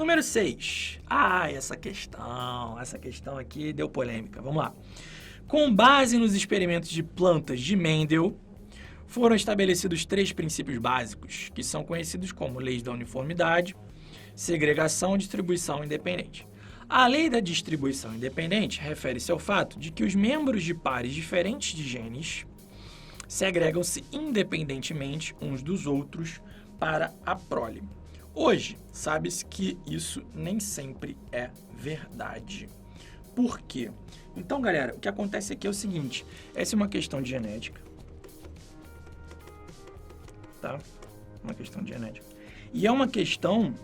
Número 6. Ah, essa questão aqui deu polêmica. Vamos lá. Com base nos experimentos de plantas de Mendel, foram estabelecidos 3 princípios básicos, que são conhecidos como leis da uniformidade, segregação e distribuição independente. A lei da distribuição independente refere-se ao fato de que os membros de pares diferentes de genes segregam-se independentemente uns dos outros para a prole. Hoje, sabe-se que isso nem sempre é verdade. Por quê? Então, galera, o que acontece aqui é o seguinte, essa é uma questão de genética, tá? Uma questão de genética. E é uma questão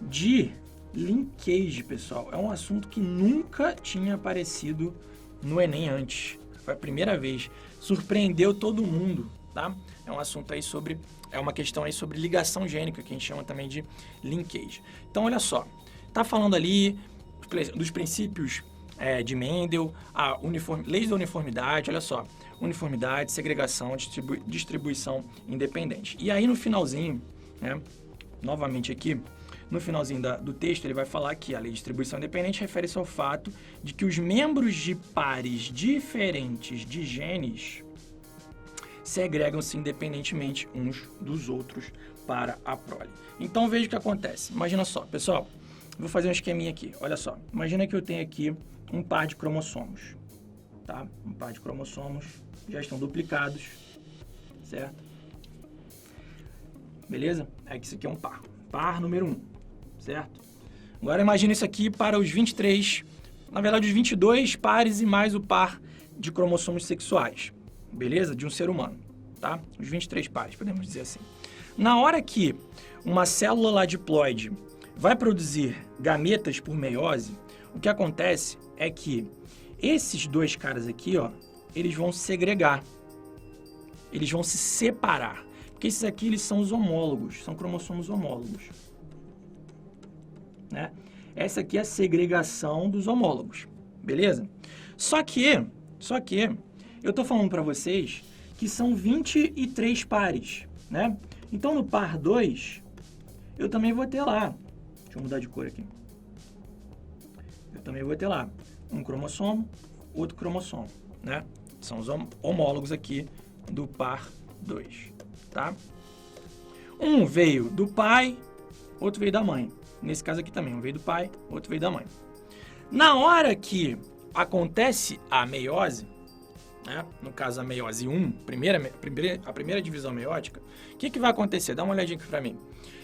de linkage, pessoal. É um assunto que nunca tinha aparecido no Enem antes. Foi a primeira vez. Surpreendeu todo mundo, tá? É um assunto aí sobre... É uma questão aí sobre ligação gênica, que a gente chama também de linkage. Então, olha só. Tá falando ali dos princípios de Mendel, leis da uniformidade, olha só. Uniformidade, segregação, distribuição independente. E aí, no finalzinho, né? Novamente aqui, no finalzinho do texto, ele vai falar que a lei de distribuição independente refere-se ao fato de que os membros de pares diferentes de genes segregam-se independentemente uns dos outros para a prole. Então, veja o que acontece. Imagina só, pessoal, vou fazer um esqueminha aqui. Olha só, imagina que eu tenho aqui um par de cromossomos, tá? Um par de cromossomos já estão duplicados, certo? Beleza? É que isso aqui é um par. Par número 1, certo? Agora imagina isso aqui para os 23, na verdade os 22 pares e mais o par de cromossomos sexuais, beleza? De um ser humano, tá? Os 23 pares, podemos dizer assim. Na hora que uma célula lá diploide vai produzir gametas por meiose, o que acontece é que esses dois caras aqui, ó, eles vão segregar, eles vão se separar. Porque esses aqui, eles são os homólogos, são cromossomos homólogos, né? Essa aqui é a segregação dos homólogos, beleza? Só que eu tô falando para vocês que são 23 pares, né? Então, no par 2, eu também vou ter lá, deixa eu mudar de cor aqui. Eu também vou ter lá um cromossomo, outro cromossomo, né? São os homólogos aqui do par 2. Tá? Um veio do pai, outro veio da mãe. Nesse caso aqui também, um veio do pai, outro veio da mãe. Na hora que acontece a meiose, né? No caso a meiose 1, a primeira divisão meiótica, o que vai acontecer? Dá uma olhadinha aqui para mim.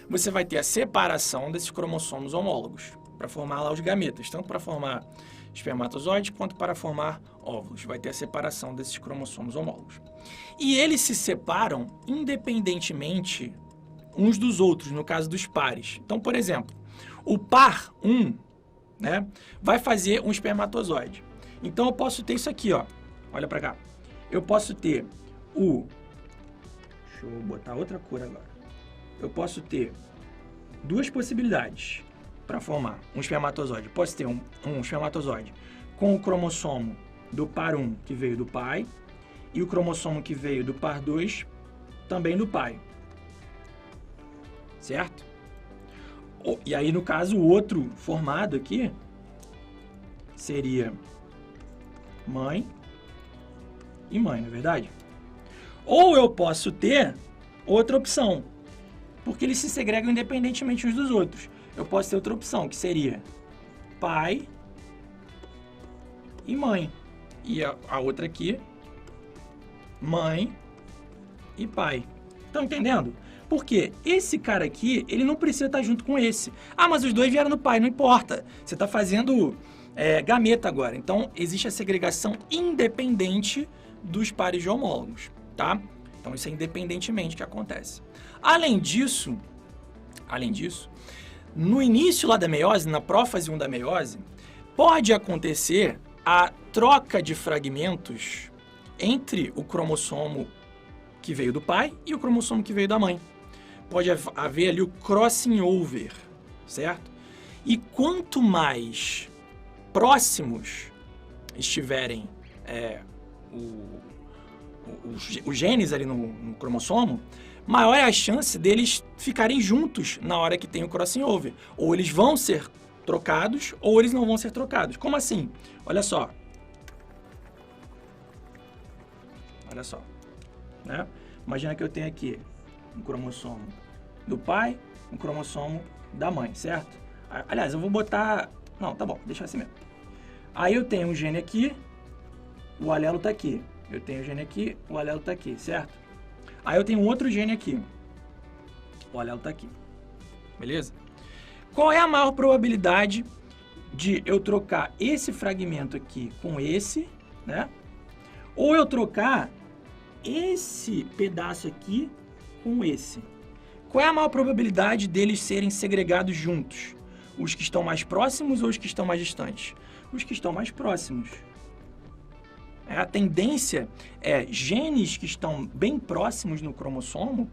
Você vai ter a separação desses cromossomos homólogos para formar lá os gametas, tanto para formar espermatozoide quanto para formar óvulos. Vai ter a separação desses cromossomos homólogos. E eles se separam independentemente uns dos outros, no caso dos pares. Então, por exemplo, o par 1, né, vai fazer um espermatozoide. Então, eu posso ter isso aqui, ó. Olha pra cá. Eu posso ter Deixa eu botar outra cor agora. Eu posso ter duas possibilidades para formar um espermatozoide. Eu posso ter um espermatozoide com o cromossomo do par 1, que veio do pai, e o cromossomo que veio do par 2, também do pai. Certo? E aí, no caso, o outro formado aqui seria mãe e mãe, não é verdade? Ou eu posso ter outra opção, porque eles se segregam independentemente uns dos outros. Eu posso ter outra opção, que seria pai e mãe. E a outra aqui, mãe e pai. Estão entendendo? Porque esse cara aqui, ele não precisa estar junto com esse. Ah, mas os dois vieram do pai, não importa. Você está fazendo gameta agora. Então, existe a segregação independente dos pares de homólogos, tá? Então, isso é independentemente que acontece. Além disso, no início lá da meiose, na prófase 1 da meiose, pode acontecer a troca de fragmentos entre o cromossomo que veio do pai e o cromossomo que veio da mãe. Pode haver ali o crossing over, certo? E quanto mais próximos estiverem os genes ali no cromossomo, maior é a chance deles ficarem juntos na hora que tem o crossing over. Ou eles vão ser trocados, ou eles não vão ser trocados. Como assim? Olha só. Olha só. Né? Imagina que eu tenho aqui um cromossomo do pai, um cromossomo da mãe, certo? Aliás, eu vou botar... Não, tá bom, deixa assim mesmo. Aí eu tenho um gene aqui, o alelo tá aqui. Eu tenho um gene aqui, o alelo tá aqui, certo? Aí eu tenho um outro gene aqui. O alelo tá aqui. Beleza? Qual é a maior probabilidade de eu trocar esse fragmento aqui com esse, né? Ou eu trocar esse pedaço aqui com esse? Qual é a maior probabilidade deles serem segregados juntos? Os que estão mais próximos ou os que estão mais distantes? Os que estão mais próximos. A tendência é genes que estão bem próximos no cromossomo,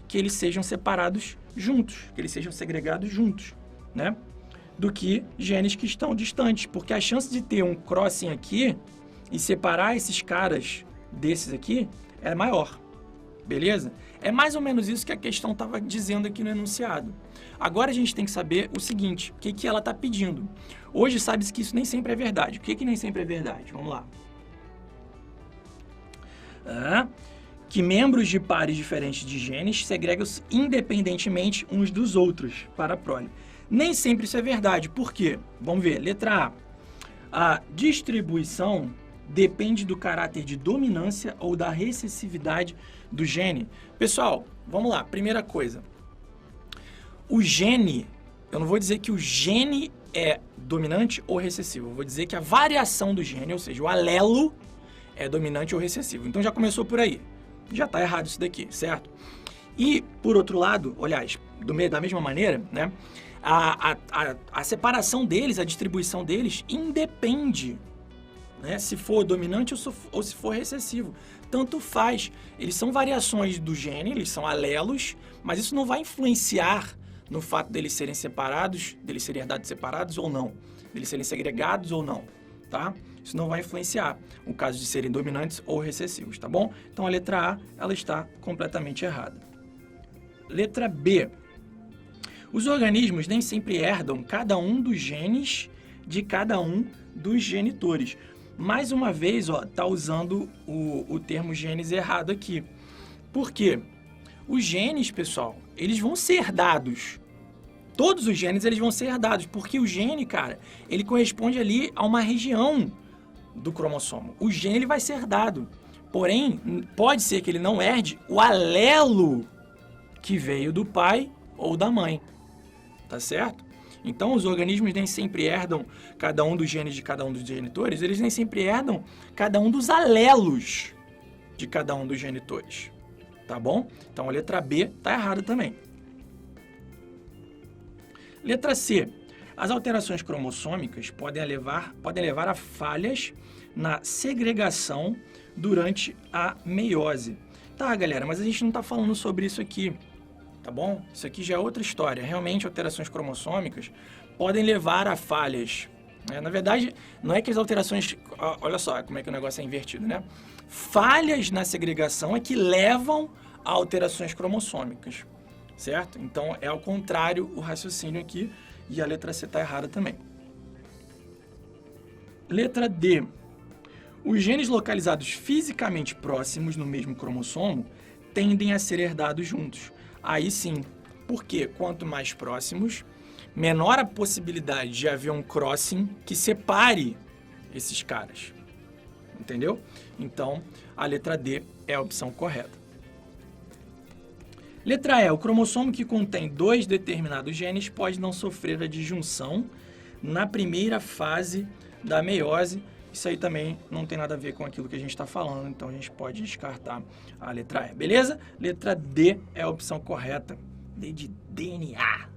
que eles sejam separados juntos, que eles sejam segregados juntos, né? Do que genes que estão distantes, porque a chance de ter um crossing aqui e separar esses caras desses aqui é maior, beleza? É mais ou menos isso que a questão estava dizendo aqui no enunciado. Agora a gente tem que saber o seguinte, o que ela está pedindo. Hoje sabe-se que isso nem sempre é verdade. O que nem sempre é verdade? Vamos lá. Que membros de pares diferentes de genes segregam-se independentemente uns dos outros para a prole. Nem sempre isso é verdade. Por quê? Vamos ver. Letra A. A distribuição depende do caráter de dominância ou da recessividade do gene. Pessoal, vamos lá. Primeira coisa. O gene, eu não vou dizer que o gene é dominante ou recessivo. Eu vou dizer que a variação do gene, ou seja, o alelo, é dominante ou recessivo. Então já começou por aí. Já está errado isso daqui, certo? E, por outro lado, aliás, da mesma maneira, né? A separação deles, a distribuição deles, independe, né, se for dominante ou se for recessivo. Tanto faz. Eles são variações do gene, eles são alelos, mas isso não vai influenciar no fato deles serem separados, deles serem herdados separados ou não, deles serem segregados ou não, tá? Isso não vai influenciar o caso de serem dominantes ou recessivos, tá bom? Então a letra A, ela está completamente errada. Letra B. Os organismos nem sempre herdam cada um dos genes de cada um dos genitores. Mais uma vez, ó, tá usando o termo genes errado aqui. Por quê? Os genes, pessoal, eles vão ser herdados. Todos os genes, eles vão ser herdados, porque o gene, cara, ele corresponde ali a uma região do cromossomo. O gene, ele vai ser herdado. Porém, pode ser que ele não herde o alelo que veio do pai ou da mãe. Tá certo? Então, os organismos nem sempre herdam cada um dos genes de cada um dos genitores, eles nem sempre herdam cada um dos alelos de cada um dos genitores. Tá bom? Então, a letra B tá errada também. Letra C. As alterações cromossômicas podem levar a falhas na segregação durante a meiose. Tá, galera, mas a gente não tá falando sobre isso aqui. Tá bom? Isso aqui já é outra história. Realmente, alterações cromossômicas podem levar a falhas. Na verdade, não é que as alterações... Olha só como é que o negócio é invertido, né? Falhas na segregação é que levam a alterações cromossômicas, certo? Então, é ao contrário o raciocínio aqui e a letra C está errada também. Letra D. Os genes localizados fisicamente próximos no mesmo cromossomo tendem a ser herdados juntos. Aí sim, porque quanto mais próximos, menor a possibilidade de haver um crossing que separe esses caras. Entendeu? Então, a letra D é a opção correta. Letra E. O cromossomo que contém 2 determinados genes pode não sofrer a disjunção na primeira fase da meiose. Isso aí também não tem nada a ver com aquilo que a gente está falando, então a gente pode descartar a letra E, beleza? Letra D é a opção correta. D de DNA.